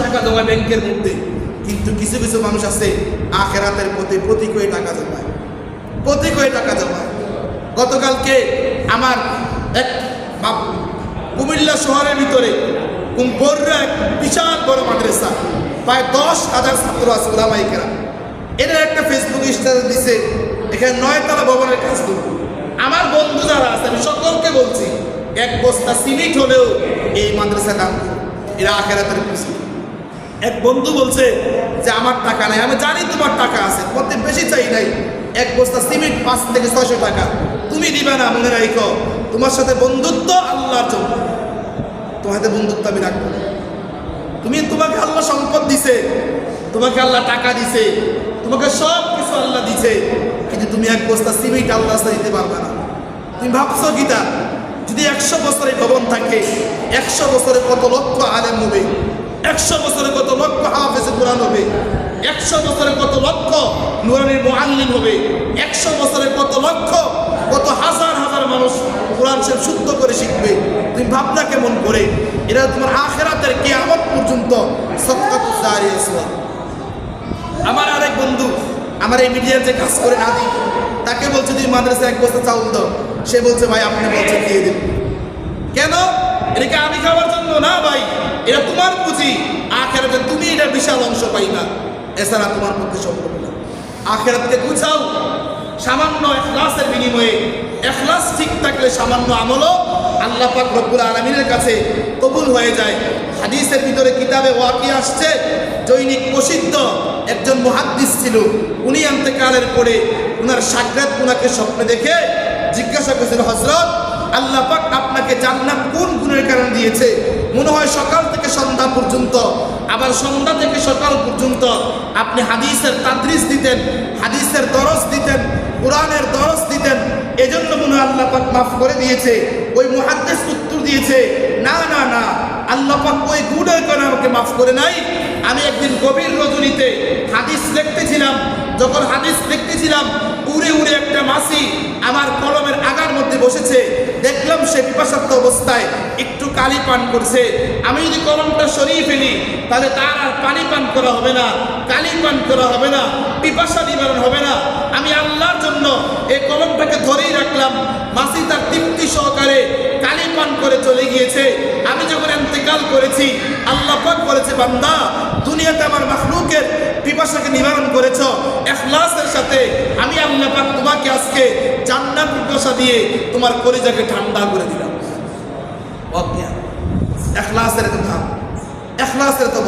টাকা জমায় ব্যাংকের মধ্যে, কিন্তু কিছু কিছু মানুষ আছে আখেরাতের প্রতি প্রতি কোটি টাকা জমায়, প্রতি কোটি টাকা জমায়। গতকালকে আমার এক কুমিল্লা শহরের ভিতরে বড়রা এক বিশাল বড় মাদ্রাসা, প্রায় 10,000 ছাত্র আছে ওলামাইকেরা। এদের একটা ফেসবুক স্ট্যাটাস দিছে, এখানে 9তলা ভবনের কাজ করব। আমার বন্ধু যারা আছে আমি সকলকে বলছি, এক বস্তা সিমেন্ট হলেও এই মাদ্রাসা দান করুন, এরা আখেরাতের খুশি। এক বন্ধু বলছে যে আমার টাকা নাই, আমি জানি তোমার টাকা আছে, তোমার বেশি চাই নাই, এক বস্তা সিমেন্ট 5 থেকে 600 টাকা তুমি দিবে না, মনে রাখো তোমার সাথে বন্ধুত্ব আল্লাহর জন্য, তোমার সাথে বন্ধুত্ব আমি রাখবো। তোমাকে আল্লাহ সম্পদ দিছে, তোমাকে আল্লাহ টাকা দিছে, তোমাকে সব কিছু আল্লাহ দিছে, কিন্তু তুমি এক বস্তা সিমেন্ট আল্লাহ রাস্তায় দিতে পারবে না। তুমি ভাবছো কিটা যদি 100 বছরে ভবন থাকে, 100 বছরে কত লক্ষ আলেম হবে, 100 বছরে কত লক্ষ হাফেজে কোরআন হবে, 100 বছরে কত লক্ষ নুরানির মুআল্লিম হবে, 100 বছরে কত লক্ষ কত হাজার হাজার মানুষ কোরআন শরীফ শুদ্ধ করে শিখবে। তুমি ভাবনা কেমন করে? এরা তোমার আখিরাতের কিয়ামত পর্যন্ত সদকাতুল জারিয়া ছিল। আমার আরেক বন্ধু আমার এই মিডিয়ার যে কাজ করে না দিই, তাকে বলছে তুই মাদ্রাসায় 1 বস্তা চাউল দাও, সে বলছে ভাই আপনি বলছেন দিয়ে দেব। কেন? এটাকে আমি খাওয়ার জন্য না ভাই, এটা তোমার পুঁজি, আখিরাতে তুমি এটা বিশাল অংশ পাইবা, এছাড়া তোমার পক্ষে সম্ভব না। আখিরাতকে গুছাও সামান্য ইখলাসের বিনিময়ে। ইখলাস ঠিক থাকলে সামান্য আমলও আল্লাহ পাক রব্বুল আলামিনের কাছে কবুল হয়ে যায়। হাদিসের ভিতরে কিতাবে ওয়াকি আসছে, দৈনিক প্রসিদ্ধ একজন মুহাদ্দিস ছিল, উনি ইন্তেকালের পরে উনার শাগরেদ উনাকে স্বপ্নে দেখে জিজ্ঞাসা করেছিল, হযরত আল্লাহ পাক আপনাকে জান্নাত কোন গুণের কারণে দিয়েছে? মনে হয় সকাল থেকে সন্ধ্যা পর্যন্ত, আবার সন্ধ্যা থেকে সকাল পর্যন্ত আপনি হাদিসের তাদরিস দিতেন, হাদিসের দরস দিতেন, কোরআনের দরস দিতেন, এজন্য মনে হয় আল্লাহ পাক মাফ করে দিয়েছে। ওই মুহাদ্দিস উত্তর দিয়েছে, না না না, আল্লাহ পাক ওই গুণের কারণে আমাকে মাফ করে নাই। আমি একদিন গভীর রজনীতে হাদিস লিখতেছিলাম, যখন হাদিস লিখতেছিলাম উড়ে উড়ে একটা মাছি আমার কলমের আগার মধ্যে বসেছে, দেখলাম সে পিপাসার্ত অবস্থায় একটু পানি পান করছে। আমি যদি কলমটা সরিয়ে ফেলি তাহলে তার আর পানি পান করা হবে না, কালি পান করা হবে না, পিপাসা নিবারণ হবে না। আমি আল্লাহর জন্য এই কলমটাকে ধরেই রাখলাম। মাছি তার তৃপ্তি সহকারে কালি পান করে চলে গিয়েছে। আমি যখন ইন্তেকাল করেছি, আল্লাহ পাক বলেছে, বান্দা দুনিয়াতে আমার মাখলুকের পিপাসাকে নিবারণ করেছ ইখলাসের সাথে, আমি আল্লাহ পাক তোমাকে আজকে জান্নাত পিপাসা দিয়ে তোমার কলিজাকে ঠান্ডা করে দিলাম। ইখলাসের তো নাম, ইখলাসের তো